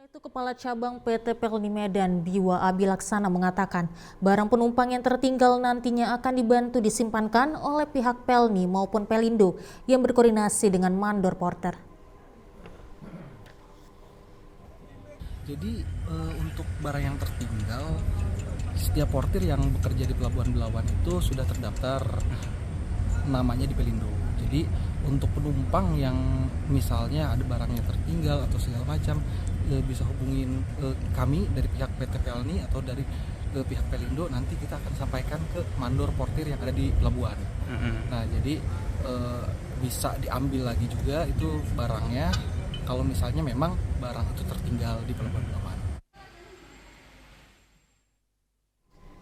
Itu Kepala Cabang PT Pelni Medan, Biwa Abilaksana mengatakan, barang penumpang yang tertinggal nantinya akan dibantu disimpankan oleh pihak Pelni maupun Pelindo yang berkoordinasi dengan mandor porter. Jadi untuk barang yang tertinggal, setiap portir yang bekerja di Pelabuhan Belawan itu sudah terdaftar namanya di Pelindo. Jadi untuk penumpang yang misalnya ada barangnya tertinggal atau segala macam, bisa hubungin kami dari pihak PT Pelni atau dari pihak Pelindo. Nanti kita akan sampaikan ke mandor portir yang ada di pelabuhan. Nah, jadi bisa diambil lagi juga itu barangnya kalau misalnya memang barang itu tertinggal di Pelabuhan Belawan.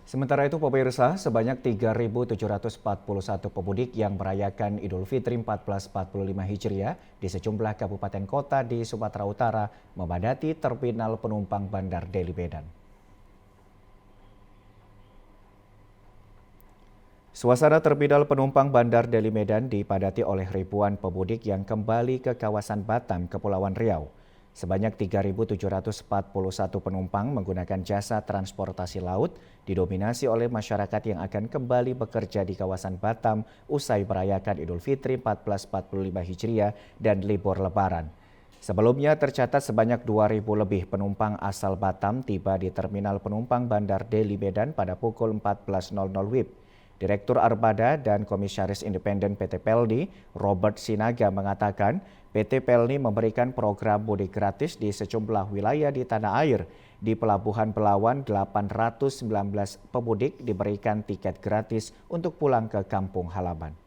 Sementara itu pemirsa, sebanyak 3.741 pemudik yang merayakan Idul Fitri 1445 Hijriah di sejumlah kabupaten kota di Sumatera Utara memadati terminal penumpang Bandar Deli Medan. Suasana terminal penumpang Bandar Deli Medan dipadati oleh ribuan pemudik yang kembali ke kawasan Batam, Kepulauan Riau. Sebanyak 3.741 penumpang menggunakan jasa transportasi laut didominasi oleh masyarakat yang akan kembali bekerja di kawasan Batam usai merayakan Idul Fitri 1445 Hijriah dan libur Lebaran. Sebelumnya tercatat sebanyak 2.000 lebih penumpang asal Batam tiba di terminal penumpang Bandar Deli Medan pada pukul 14.00 WIB. Direktur Armada dan Komisaris Independen PT Pelni, Robert Sinaga mengatakan PT Pelni memberikan program mudik gratis di sejumlah wilayah di tanah air. Di Pelabuhan Belawan, 819 pemudik diberikan tiket gratis untuk pulang ke kampung halaman.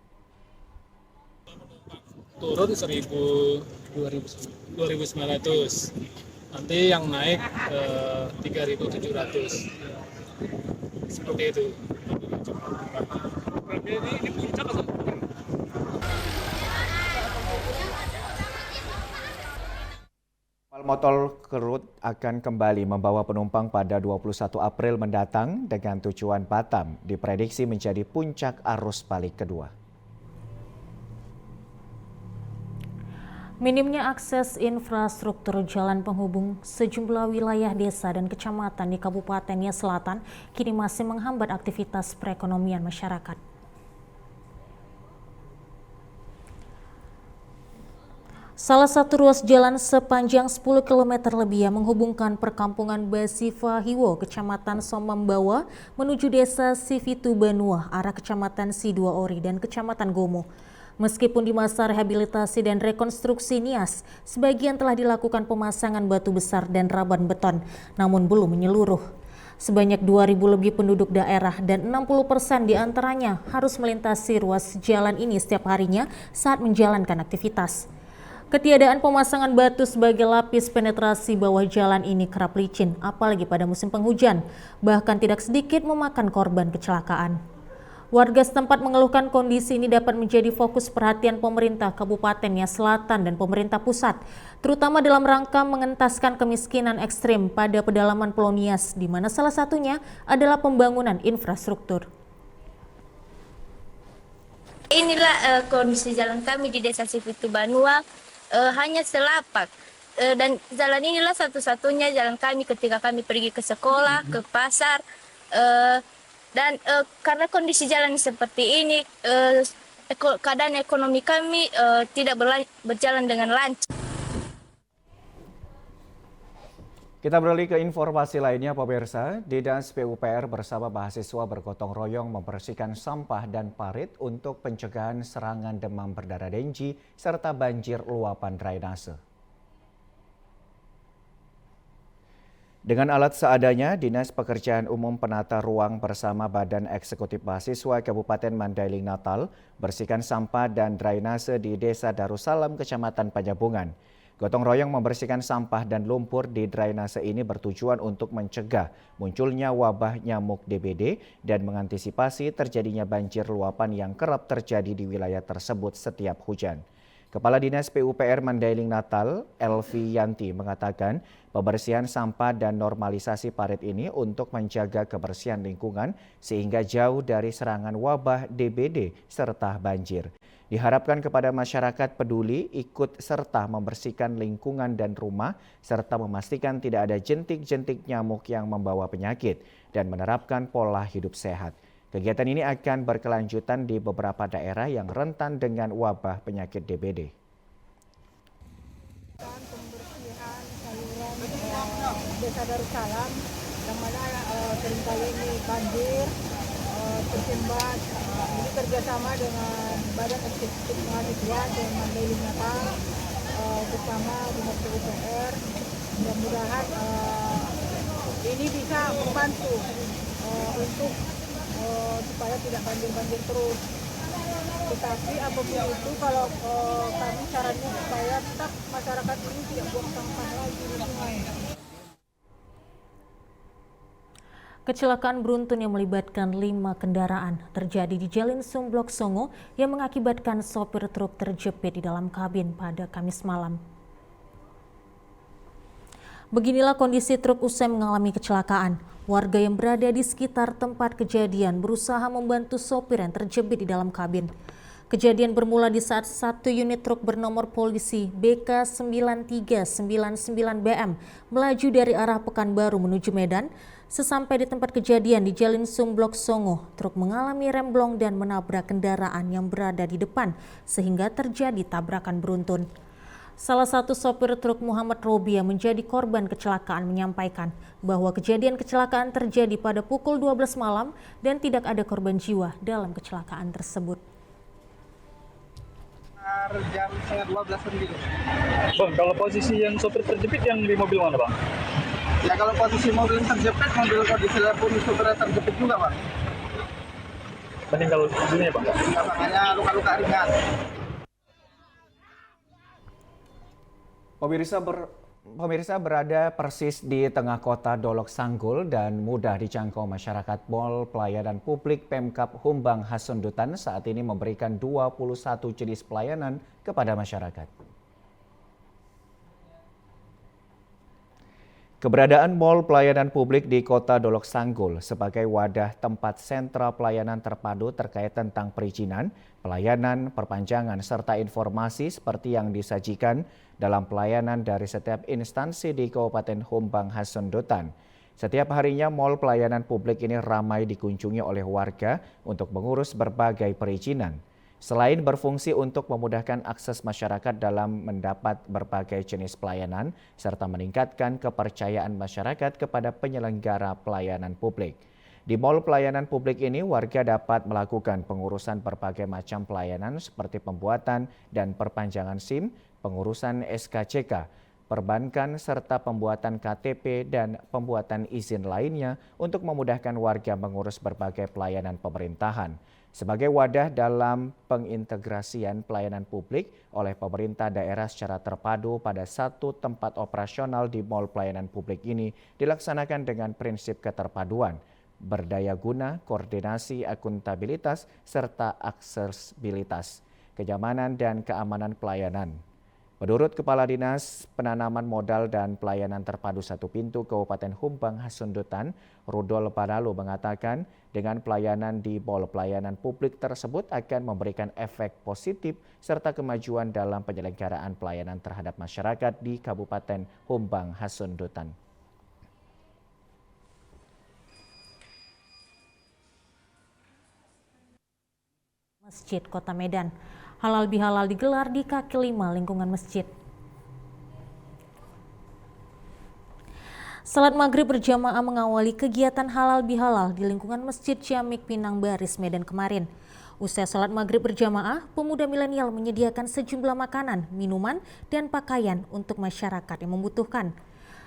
Turun 2.900, nanti yang naik 3.700, seperti itu. Ini puncak atau Kapal motor Kerut akan kembali membawa penumpang pada 21 April mendatang dengan tujuan Batam diprediksi menjadi puncak arus balik kedua. Minimnya akses infrastruktur jalan penghubung sejumlah wilayah desa dan kecamatan di Kabupaten Nia Selatan kini masih menghambat aktivitas perekonomian masyarakat. Salah satu ruas jalan sepanjang 10 km lebih yang menghubungkan perkampungan Basifahiwo, Kecamatan Somambawa menuju desa Sivitu Banua, arah Kecamatan Sidua Ori dan Kecamatan Gomo. Meskipun di masa rehabilitasi dan rekonstruksi Nias, sebagian telah dilakukan pemasangan batu besar dan raban beton, namun belum menyeluruh. Sebanyak 2.000 lebih penduduk daerah dan 60% diantaranya harus melintasi ruas jalan ini setiap harinya saat menjalankan aktivitas. Ketiadaan pemasangan batu sebagai lapis penetrasi bawah jalan ini kerap licin, apalagi pada musim penghujan, bahkan tidak sedikit memakan korban kecelakaan. Warga setempat mengeluhkan kondisi ini dapat menjadi fokus perhatian pemerintah Kabupaten Nia Selatan dan pemerintah pusat, terutama dalam rangka mengentaskan kemiskinan ekstrim pada pedalaman Pulau Nias, di mana salah satunya adalah pembangunan infrastruktur. Inilah kondisi jalan kami di Desa Sivitu Banua, hanya selapak. Dan jalan inilah satu-satunya jalan kami ketika kami pergi ke sekolah, ke pasar, dan karena kondisi jalan seperti ini, keadaan ekonomi kami tidak berjalan dengan lancar. Kita beralih ke informasi lainnya, pemirsa. Dinas PUPR bersama mahasiswa bergotong royong membersihkan sampah dan parit untuk pencegahan serangan demam berdarah Dengue serta banjir luapan drainase. Dengan alat seadanya, Dinas Pekerjaan Umum Penata Ruang bersama Badan Eksekutif Mahasiswa Kabupaten Mandailing Natal bersihkan sampah dan drainase di Desa Darussalam, Kecamatan Panyabungan. Gotong royong membersihkan sampah dan lumpur di drainase ini bertujuan untuk mencegah munculnya wabah nyamuk DBD dan mengantisipasi terjadinya banjir luapan yang kerap terjadi di wilayah tersebut setiap hujan. Kepala Dinas PUPR Mandailing Natal, Elvi Yanti, mengatakan pembersihan sampah dan normalisasi parit ini untuk menjaga kebersihan lingkungan sehingga jauh dari serangan wabah DBD serta banjir. Diharapkan kepada masyarakat peduli ikut serta membersihkan lingkungan dan rumah serta memastikan tidak ada jentik-jentik nyamuk yang membawa penyakit dan menerapkan pola hidup sehat. Kegiatan ini akan berkelanjutan di beberapa daerah yang rentan dengan wabah penyakit DBD. Pembersihan saluran Desa Darussalam yang mana seringkali ini banjir, tersembat. Ini kerjasama dengan Badan Eksekutif Mahasiswa dan Mandailing Natal bersama Dinas PUPR. Mudah-mudahan ini bisa membantu untuk supaya tidak banjir-banjir terus. Tetapi apapun itu kalau kami sarannya supaya tetap masyarakat ini tidak buang sampah lagi di sungai. Kecelakaan beruntun yang melibatkan 5 kendaraan terjadi di Jalan Sumblok Songo yang mengakibatkan sopir truk terjepit di dalam kabin pada Kamis malam. Beginilah kondisi truk usai mengalami kecelakaan. Warga yang berada di sekitar tempat kejadian berusaha membantu sopir yang terjepit di dalam kabin. Kejadian bermula di saat satu unit truk bernomor polisi BK9399BM melaju dari arah Pekanbaru menuju Medan. Sesampai di tempat kejadian di Jalan Sumblok Songo, truk mengalami remblong dan menabrak kendaraan yang berada di depan sehingga terjadi tabrakan beruntun. Salah satu sopir truk Muhammad Robi yang menjadi korban kecelakaan menyampaikan bahwa kejadian kecelakaan terjadi pada pukul 12 malam dan tidak ada korban jiwa dalam kecelakaan tersebut. Jam setengah 12 gitu. Bang, kalau posisi yang sopir terjepit yang di mobil mana, Bang? Ya kalau posisi mobil terjepit, mobil kondisi pun sopirnya terjepit juga, Bang. Meninggal dunia, Bang? Ya, makanya luka-luka ringan. Pemirsa berada persis di tengah kota Dolok Sanggul dan mudah dijangkau masyarakat. Mall Pelayanan Publik Pemkab Humbang Hasundutan saat ini memberikan 21 jenis pelayanan kepada masyarakat. Keberadaan Mall Pelayanan Publik di Kota Dolok Sanggul sebagai wadah tempat sentra pelayanan terpadu terkait tentang perizinan, pelayanan, perpanjangan, serta informasi seperti yang disajikan dalam pelayanan dari setiap instansi di Kabupaten Humbang Hasundutan. Setiap harinya Mall Pelayanan Publik ini ramai dikunjungi oleh warga untuk mengurus berbagai perizinan. Selain berfungsi untuk memudahkan akses masyarakat dalam mendapat berbagai jenis pelayanan, serta meningkatkan kepercayaan masyarakat kepada penyelenggara pelayanan publik. Di Mall Pelayanan Publik ini, warga dapat melakukan pengurusan berbagai macam pelayanan seperti pembuatan dan perpanjangan SIM, pengurusan SKCK, perbankan, serta pembuatan KTP dan pembuatan izin lainnya untuk memudahkan warga mengurus berbagai pelayanan pemerintahan. Sebagai wadah dalam pengintegrasian pelayanan publik oleh pemerintah daerah secara terpadu pada satu tempat operasional di Mall Pelayanan Publik ini dilaksanakan dengan prinsip keterpaduan, berdaya guna, koordinasi, akuntabilitas, serta aksesibilitas, kenyamanan dan keamanan pelayanan. Menurut Kepala Dinas Penanaman Modal dan Pelayanan Terpadu Satu Pintu Kabupaten Humbang Hasundutan, Rudol Panalu mengatakan dengan pelayanan di Mall Pelayanan Publik tersebut akan memberikan efek positif serta kemajuan dalam penyelenggaraan pelayanan terhadap masyarakat di Kabupaten Humbang Hasundutan. Masjid Kota Medan. Halal bihalal digelar di kaki 5 lingkungan masjid. Salat maghrib berjamaah mengawali kegiatan halal bihalal di lingkungan Masjid Ciamik Pinang Baris, Medan kemarin. Usai salat maghrib berjamaah, pemuda milenial menyediakan sejumlah makanan, minuman, dan pakaian untuk masyarakat yang membutuhkan.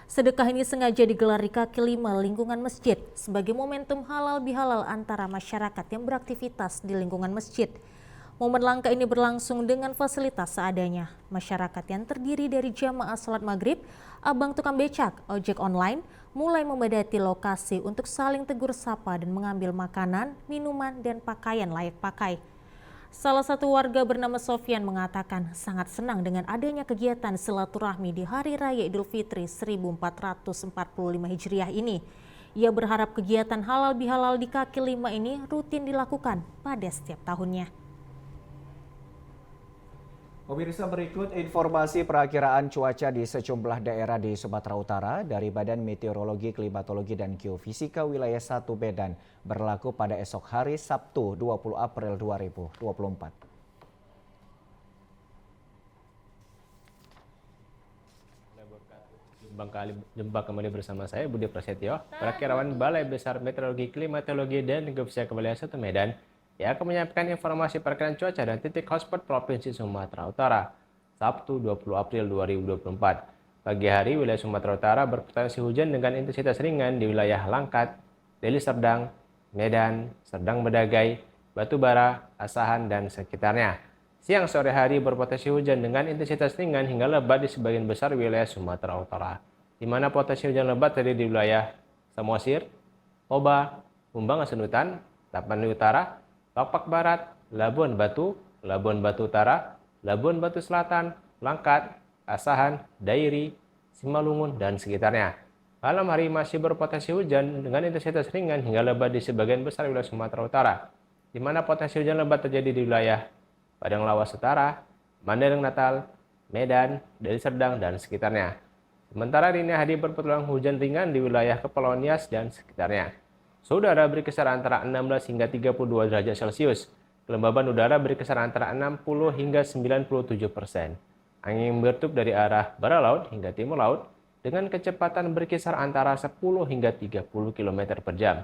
Sedekah ini sengaja digelar di kaki 5 lingkungan masjid sebagai momentum halal bihalal antara masyarakat yang beraktivitas di lingkungan masjid. Momen langka ini berlangsung dengan fasilitas seadanya. Masyarakat yang terdiri dari jamaah salat maghrib, abang tukang becak, ojek online, mulai memadati lokasi untuk saling tegur sapa dan mengambil makanan, minuman, dan pakaian layak pakai. Salah satu warga bernama Sofyan mengatakan sangat senang dengan adanya kegiatan silaturahmi di Hari Raya Idul Fitri 1445 Hijriah ini. Ia berharap kegiatan halal bihalal di kaki lima ini rutin dilakukan pada setiap tahunnya. Pemirsa, berikut informasi perakiraan cuaca di sejumlah daerah di Sumatera Utara dari Badan Meteorologi, Klimatologi, dan Geofisika Wilayah 1 Medan berlaku pada esok hari Sabtu 20 April 2024. Jumpa kembali bersama saya Budi Prasetyo, perakirawan Balai Besar Meteorologi, Klimatologi, dan Geofisika Wilayah 1 Medan yang akan menyampaikan informasi perakiraan cuaca dan titik hotspot Provinsi Sumatera Utara, Sabtu 20 April 2024. Pagi hari, wilayah Sumatera Utara berpotensi hujan dengan intensitas ringan di wilayah Langkat, Deli Serdang, Medan, Serdang Bedagai, Batubara, Asahan, dan sekitarnya. Siang sore hari berpotensi hujan dengan intensitas ringan hingga lebat di sebagian besar wilayah Sumatera Utara, di mana potensi hujan lebat terjadi di wilayah Samosir, Toba, Humbang Hasanutan, Tapanuli Utara, Lopak Barat, Labuan Batu Utara, Labuan Batu Selatan, Langkat, Asahan, Dairi, Simalungun, dan sekitarnya. Malam hari masih berpotensi hujan dengan intensitas ringan hingga lebat di sebagian besar wilayah Sumatera Utara, di mana potensi hujan lebat terjadi di wilayah Padang Lawas Utara, Mandailing Natal, Medan, Deli Serdang, dan sekitarnya. Sementara dini hari berpeluang hujan ringan di wilayah Kepulauan Nias dan sekitarnya. Suhu udara berkisar antara 16 hingga 32 derajat Celcius. Kelembaban udara berkisar antara 60 hingga 97%. Angin bertiup dari arah barat laut hingga timur laut dengan kecepatan berkisar antara 10 hingga 30 km per jam.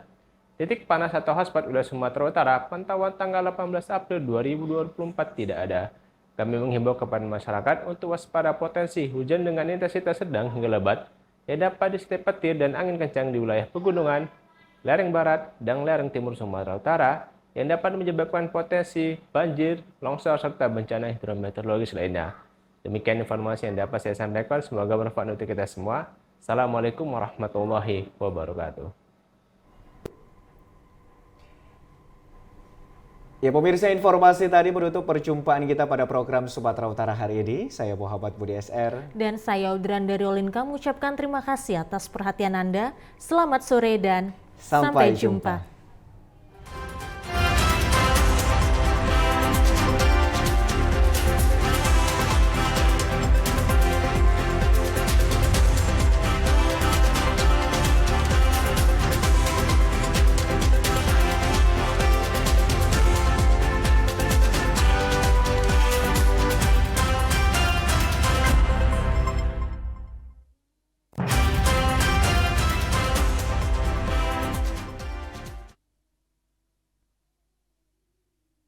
Titik panas atau hotspot wilayah Sumatera Utara pantauan tanggal 18 April 2024 tidak ada. Kami menghimbau kepada masyarakat untuk waspada potensi hujan dengan intensitas sedang hingga lebat yang dapat disertai petir dan angin kencang di wilayah pegunungan, lereng barat, dan lereng timur Sumatera Utara yang dapat menyebabkan potensi banjir, longsor, serta bencana hidrometeorologis lainnya. Demikian informasi yang dapat saya sampaikan. Semoga bermanfaat untuk kita semua. Assalamualaikum warahmatullahi wabarakatuh. Ya pemirsa, informasi tadi menutup perjumpaan kita pada program Sumatera Utara hari ini. Saya Muhammad Budi SR. Dan saya Audran dari Olinka mengucapkan terima kasih atas perhatian Anda. Selamat sore dan sampai jumpa.